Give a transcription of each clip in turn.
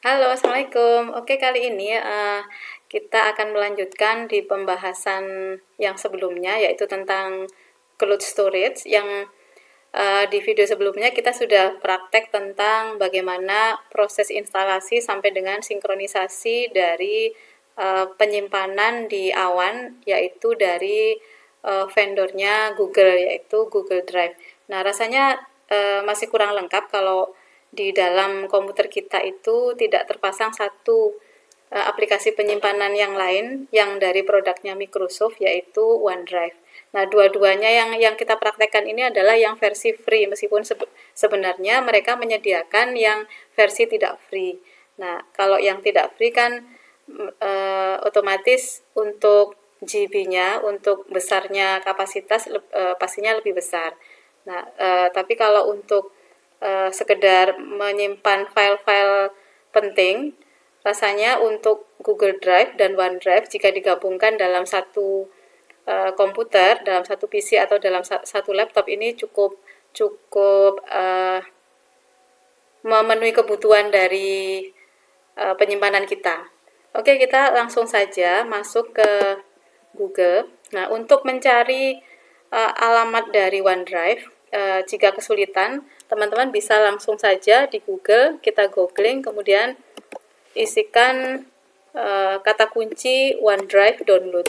Halo, Assalamualaikum. Oke, kali ini kita akan melanjutkan di pembahasan yang sebelumnya, yaitu tentang cloud storage. Yang di video sebelumnya kita sudah praktek tentang bagaimana proses instalasi sampai dengan sinkronisasi dari penyimpanan di awan, yaitu dari vendornya Google, yaitu Google Drive. Nah, rasanya masih kurang lengkap kalau di dalam komputer kita itu tidak terpasang satu aplikasi penyimpanan yang lain yang dari produknya Microsoft, yaitu OneDrive. Nah, dua-duanya yang kita praktekkan ini adalah yang versi free, meskipun sebenarnya mereka menyediakan yang versi tidak free. Nah, kalau yang tidak free kan otomatis untuk GB-nya, untuk besarnya kapasitas pastinya lebih besar. Nah, tapi kalau untuk sekedar menyimpan file-file penting, rasanya untuk Google Drive dan OneDrive jika digabungkan dalam satu komputer, dalam satu PC atau dalam satu laptop ini cukup memenuhi kebutuhan dari penyimpanan kita. Oke, kita langsung saja masuk ke Google. Nah, untuk mencari alamat dari OneDrive, jika kesulitan, teman-teman bisa langsung saja di Google, kita googling, kemudian isikan kata kunci OneDrive download.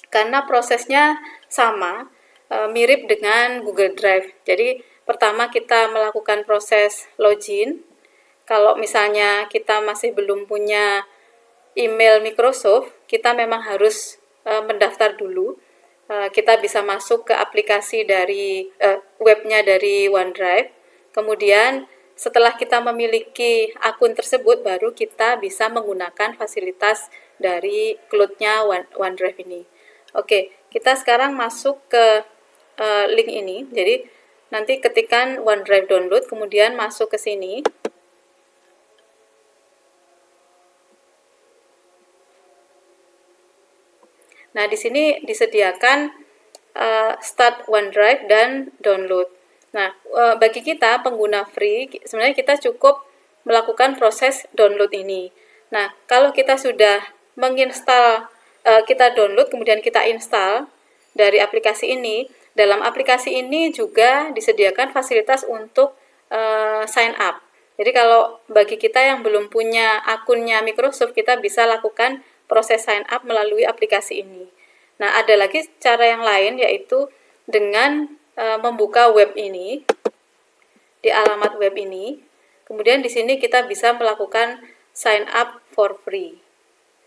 Karena prosesnya sama, mirip dengan Google Drive. Jadi, pertama kita melakukan proses login. Kalau misalnya kita masih belum punya email Microsoft, kita memang harus mendaftar dulu. Kita bisa masuk ke aplikasi dari webnya dari OneDrive. Kemudian setelah kita memiliki akun tersebut, baru kita bisa menggunakan fasilitas dari cloud-nya OneDrive ini. Oke, kita sekarang masuk ke link ini. Jadi nanti ketikan OneDrive download, kemudian masuk ke sini. Nah, di sini disediakan start OneDrive dan download. Nah, bagi kita pengguna free, sebenarnya kita cukup melakukan proses download ini. Nah, kalau kita sudah menginstal, kita download kemudian kita install dari aplikasi ini, dalam aplikasi ini juga disediakan fasilitas untuk sign up. Jadi kalau bagi kita yang belum punya akunnya Microsoft, kita bisa lakukan proses sign up melalui aplikasi ini. Nah, ada lagi cara yang lain, yaitu dengan membuka web ini, di alamat web ini. Kemudian di sini kita bisa melakukan sign up for free.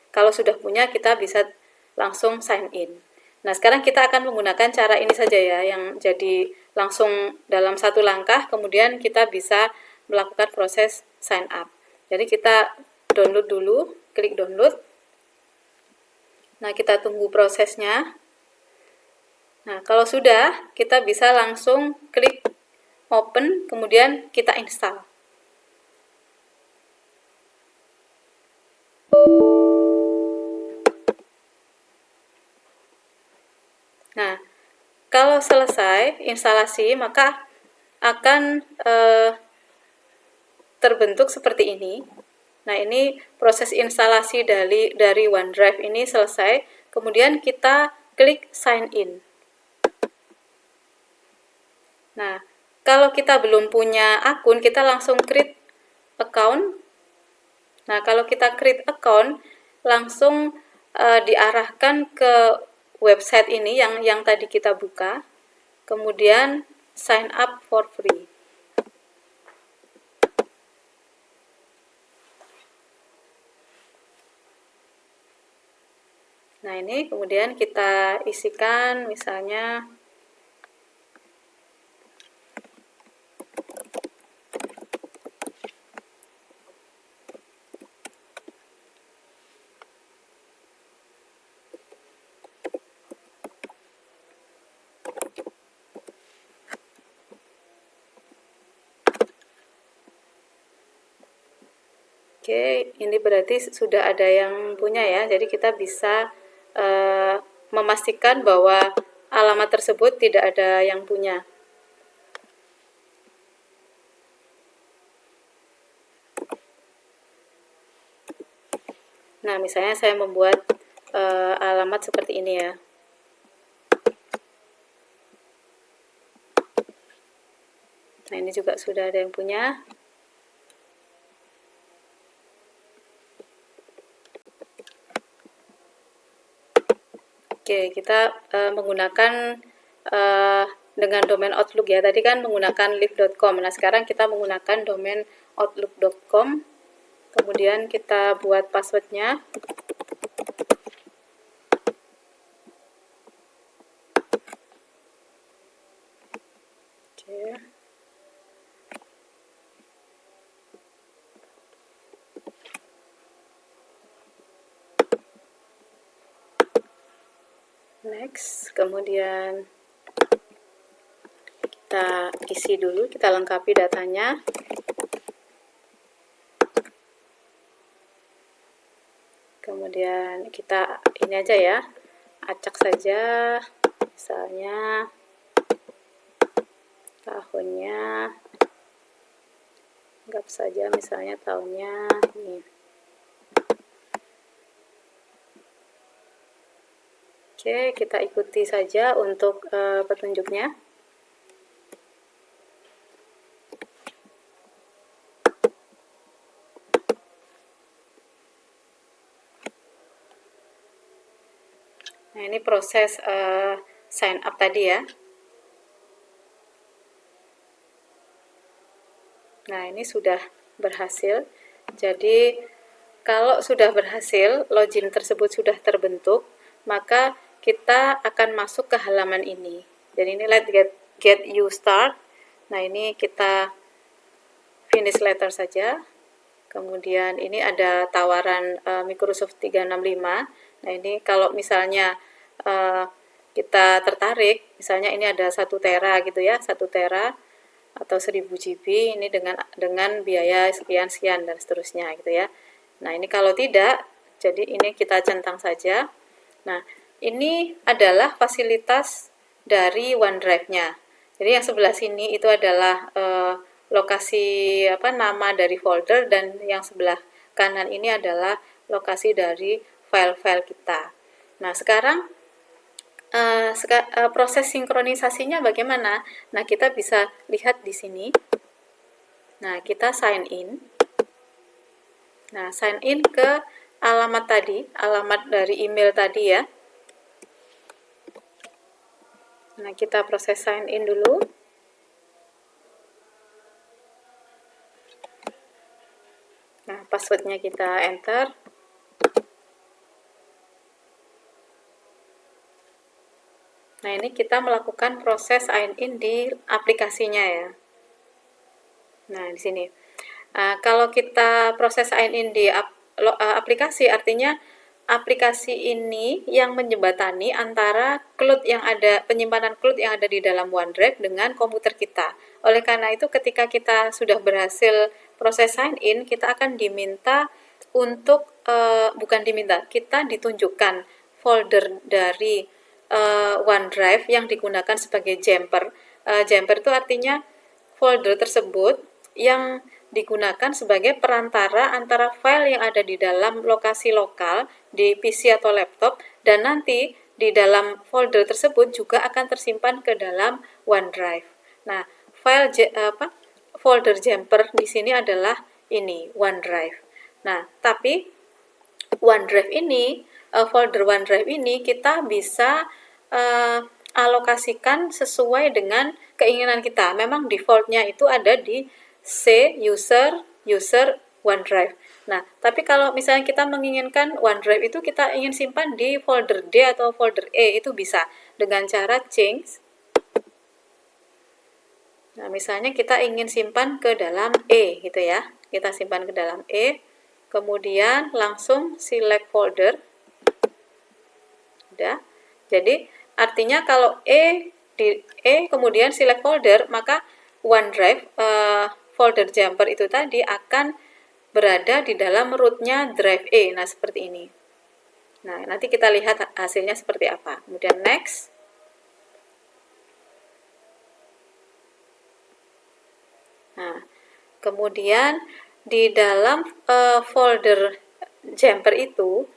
Kalau sudah punya, kita bisa langsung sign in. Nah, sekarang kita akan menggunakan cara ini saja ya, yang jadi langsung dalam satu langkah, kemudian kita bisa melakukan proses sign up. Jadi kita download dulu, klik download. Nah, kita tunggu prosesnya. Nah, kalau sudah, kita bisa langsung klik open, kemudian kita install. Nah, kalau selesai instalasi, maka akan terbentuk seperti ini. Nah, ini proses instalasi dari OneDrive ini selesai. Kemudian kita klik sign in. Nah, kalau kita belum punya akun, kita langsung create account. Nah, kalau kita create account, langsung diarahkan ke website ini yang tadi kita buka. Kemudian sign up for free. Nah, ini kemudian kita isikan misalnya Oke, ini berarti sudah ada yang punya ya, jadi kita bisa memastikan bahwa alamat tersebut tidak ada yang punya. Nah, misalnya saya membuat alamat seperti ini ya. Nah, ini juga sudah ada yang punya. Oke, kita menggunakan dengan domain Outlook ya. Tadi kan menggunakan live.com. Nah, sekarang kita menggunakan domain outlook.com. Kemudian kita buat passwordnya. Oke. Next, kemudian kita isi dulu, kita lengkapi datanya. Kemudian kita ini aja ya, acak saja, misalnya tahunnya, anggap saja misalnya tahunnya ini. Oke, kita ikuti saja untuk petunjuknya. Nah, ini proses sign up tadi ya. Nah, ini sudah berhasil. Jadi, kalau sudah berhasil, login tersebut sudah terbentuk, maka kita akan masuk ke halaman ini. Jadi ini let's get you start. Nah, ini kita finish letter saja. Kemudian ini ada tawaran Microsoft 365. Nah, ini kalau misalnya kita tertarik, misalnya ini ada 1 tera gitu ya, 1 tera atau 1000 GB ini dengan biaya sekian-sekian dan seterusnya gitu ya. Nah, ini kalau tidak, jadi ini kita centang saja. Nah, ini adalah fasilitas dari OneDrive-nya. Jadi yang sebelah sini itu adalah lokasi nama dari folder, dan yang sebelah kanan ini adalah lokasi dari file-file kita. Nah, sekarang proses sinkronisasinya bagaimana? Nah, kita bisa lihat di sini. Nah, kita sign in. Nah, sign in ke alamat tadi, alamat dari email tadi ya. Nah, kita proses sign in dulu. Nah, passwordnya kita enter. Nah, ini kita melakukan proses sign in di aplikasinya ya. Nah, di sini. Kalau kita proses sign in di aplikasi, artinya aplikasi ini yang menjembatani antara cloud yang ada, penyimpanan cloud yang ada di dalam OneDrive dengan komputer kita. Oleh karena itu, ketika kita sudah berhasil proses sign in, kita akan diminta untuk, bukan diminta, kita ditunjukkan folder dari OneDrive yang digunakan sebagai jumper. Jumper itu artinya folder tersebut yang digunakan sebagai perantara antara file yang ada di dalam lokasi lokal di PC atau laptop, dan nanti di dalam folder tersebut juga akan tersimpan ke dalam OneDrive. Nah, folder jumper di sini adalah ini OneDrive. Nah, tapi OneDrive ini, folder OneDrive ini kita bisa alokasikan sesuai dengan keinginan kita. Memang defaultnya itu ada di C user OneDrive. Nah, tapi kalau misalnya kita menginginkan OneDrive itu kita ingin simpan di folder D atau folder E, itu bisa dengan cara change. Nah, misalnya kita ingin simpan ke dalam E gitu ya. Kita simpan ke dalam E. Kemudian langsung select folder. Udah. Jadi artinya kalau di E kemudian select folder, maka OneDrive folder jumper itu tadi akan berada di dalam rootnya drive E. Nah, seperti ini. Nah, nanti kita lihat hasilnya seperti apa. Kemudian next. Nah, kemudian di dalam folder Jumper itu,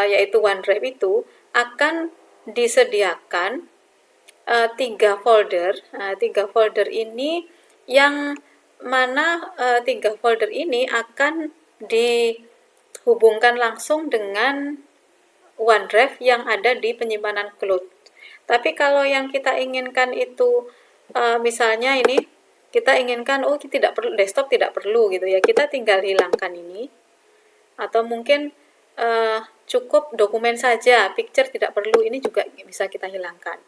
yaitu OneDrive itu, akan disediakan 3 folder. 3 folder ini yang mana 3 folder ini akan dihubungkan langsung dengan OneDrive yang ada di penyimpanan cloud. Tapi kalau yang kita inginkan itu misalnya ini kita inginkan tidak perlu desktop, tidak perlu gitu ya, kita tinggal hilangkan ini, atau mungkin cukup dokumen saja, picture tidak perlu, ini juga bisa kita hilangkan.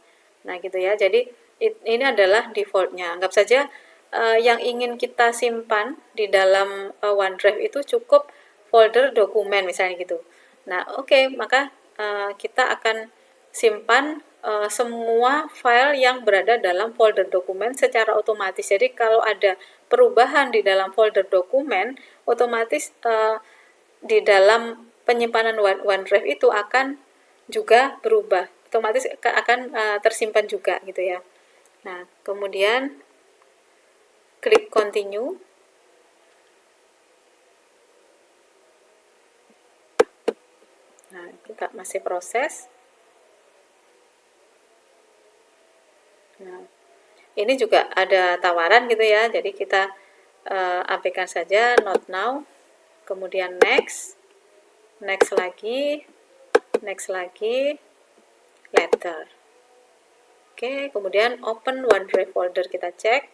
Nah gitu ya, jadi ini adalah defaultnya. Anggap saja yang ingin kita simpan di dalam OneDrive itu cukup folder dokumen misalnya gitu. Nah oke, maka kita akan simpan semua file yang berada dalam folder dokumen secara otomatis. Jadi kalau ada perubahan di dalam folder dokumen, otomatis di dalam penyimpanan OneDrive itu akan juga berubah, otomatis akan tersimpan juga gitu ya. Nah kemudian klik continue. Nah kita masih proses. Nah ini juga ada tawaran gitu ya, jadi kita abaikan saja, not now, kemudian next lagi, later. Oke, kemudian open OneDrive folder, kita cek.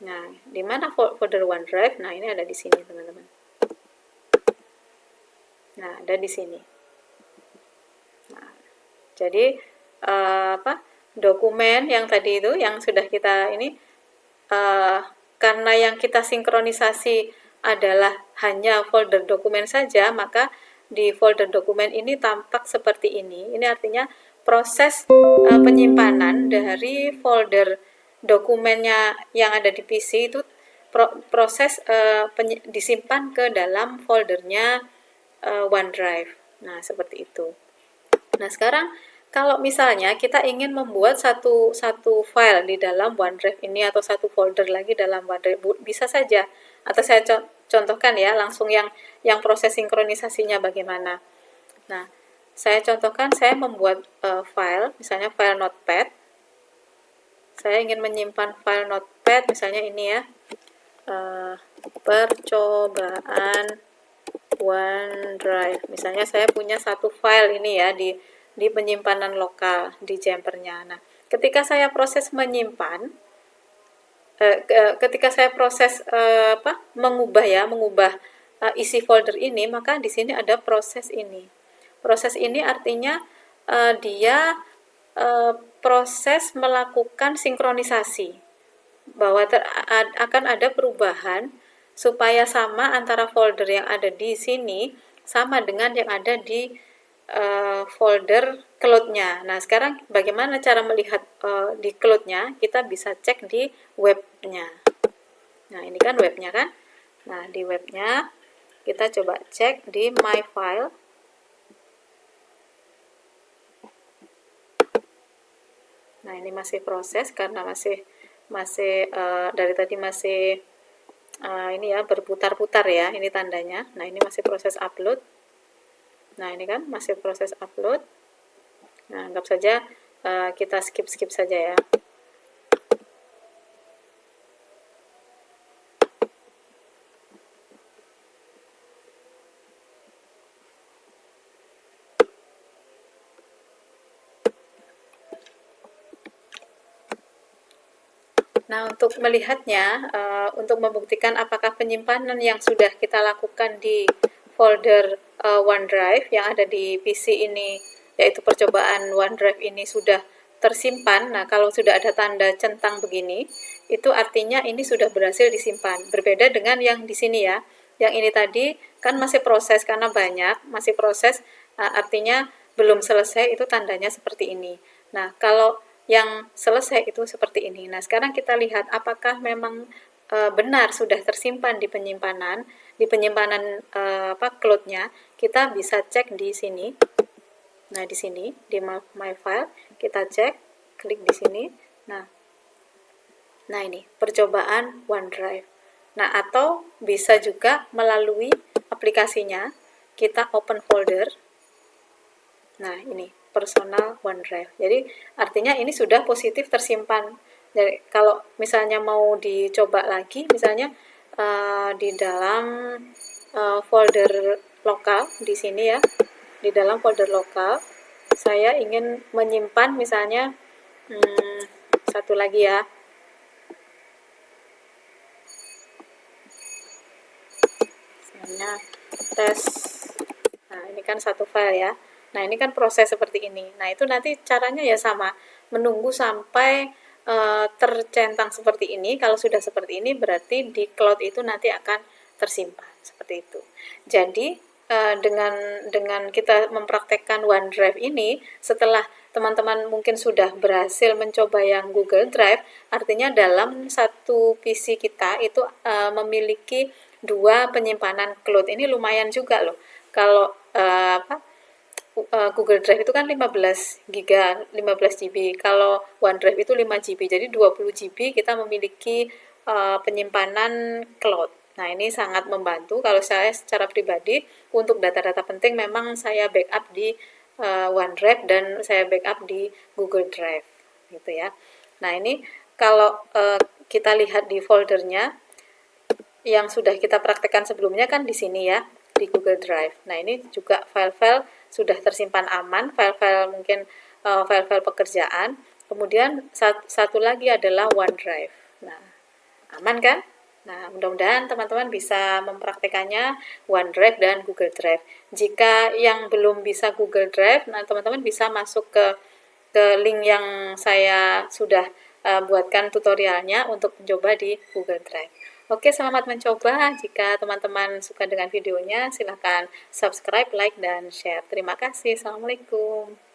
Nah, di mana folder OneDrive? Nah, ini ada di sini, teman-teman. Nah, ada di sini. Nah, jadi dokumen yang tadi itu yang sudah kita ini karena yang kita sinkronisasi adalah hanya folder dokumen saja, maka di folder dokumen ini tampak seperti ini. Ini artinya proses penyimpanan dari folder dokumennya yang ada di PC itu proses disimpan ke dalam foldernya OneDrive. Nah, seperti itu. Nah, sekarang kalau misalnya kita ingin membuat satu file di dalam OneDrive ini atau satu folder lagi dalam OneDrive, bisa saja. Atau saya contohkan ya, langsung yang proses sinkronisasinya bagaimana. Nah, saya contohkan, saya membuat file, misalnya file Notepad. Saya ingin menyimpan file Notepad, misalnya ini ya, percobaan OneDrive. Misalnya saya punya satu file ini ya di penyimpanan lokal di Jumpernya. Nah, ketika saya proses menyimpan, ketika saya proses mengubah isi folder ini, maka di sini ada proses ini. Proses ini artinya dia proses melakukan sinkronisasi, bahwa akan ada perubahan supaya sama antara folder yang ada di sini sama dengan yang ada di folder cloud-nya. Nah, sekarang bagaimana cara melihat di cloud-nya? Kita bisa cek di webnya. Nah, ini kan webnya kan? Nah, di webnya kita coba cek di My File. Nah, ini masih proses karena masih dari tadi masih ini ya, berputar-putar ya, ini tandanya. Nah, ini masih proses upload. Nah, ini kan masih proses upload. Nah, anggap saja kita skip saja ya. Nah, untuk melihatnya, untuk membuktikan apakah penyimpanan yang sudah kita lakukan di folder OneDrive yang ada di PC ini, yaitu percobaan OneDrive ini sudah tersimpan. Nah, kalau sudah ada tanda centang begini, itu artinya ini sudah berhasil disimpan. Berbeda dengan yang di sini ya. Yang ini tadi kan masih proses karena banyak, masih proses, artinya belum selesai, itu tandanya seperti ini. Nah, kalau yang selesai itu seperti ini. Nah, sekarang kita lihat apakah memang benar sudah tersimpan di penyimpanan cloud-nya. Kita bisa cek di sini. Nah, di sini di My File kita cek, klik di sini. Nah ini percobaan OneDrive. Nah, atau bisa juga melalui aplikasinya, kita open folder. Nah, ini personal OneDrive. Jadi, artinya ini sudah positif tersimpan. Jadi, kalau misalnya mau dicoba lagi, misalnya di dalam folder lokal, di sini ya, di dalam folder lokal, saya ingin menyimpan misalnya satu lagi ya, misalnya tes. Nah, ini kan satu file ya. Nah, ini kan proses seperti ini. Nah, itu nanti caranya ya sama, menunggu sampai tercentang seperti ini. Kalau sudah seperti ini, berarti di cloud itu nanti akan tersimpan seperti itu. Jadi, dengan kita mempraktekkan OneDrive ini, setelah teman-teman mungkin sudah berhasil mencoba yang Google Drive, artinya dalam satu PC kita itu memiliki 2 penyimpanan cloud. Ini lumayan juga loh. Kalau Google Drive itu kan 15 giga, 15 GB. Kalau OneDrive itu 5 GB. Jadi 20 GB kita memiliki penyimpanan cloud. Nah, ini sangat membantu. Kalau saya secara pribadi untuk data-data penting memang saya backup di OneDrive dan saya backup di Google Drive gitu ya. Nah, ini kalau kita lihat di foldernya yang sudah kita praktekkan sebelumnya kan di sini ya, di Google Drive. Nah, ini juga file-file sudah tersimpan aman, file-file mungkin file-file pekerjaan. Kemudian satu lagi adalah OneDrive. Nah, aman kan? Nah, mudah-mudahan teman-teman bisa mempraktekannya OneDrive dan Google Drive. Jika yang belum bisa Google Drive, nah teman-teman bisa masuk ke link yang saya sudah buatkan tutorialnya untuk mencoba di Google Drive. Oke, selamat mencoba. Jika teman-teman suka dengan videonya, silahkan subscribe, like, dan share. Terima kasih. Assalamualaikum.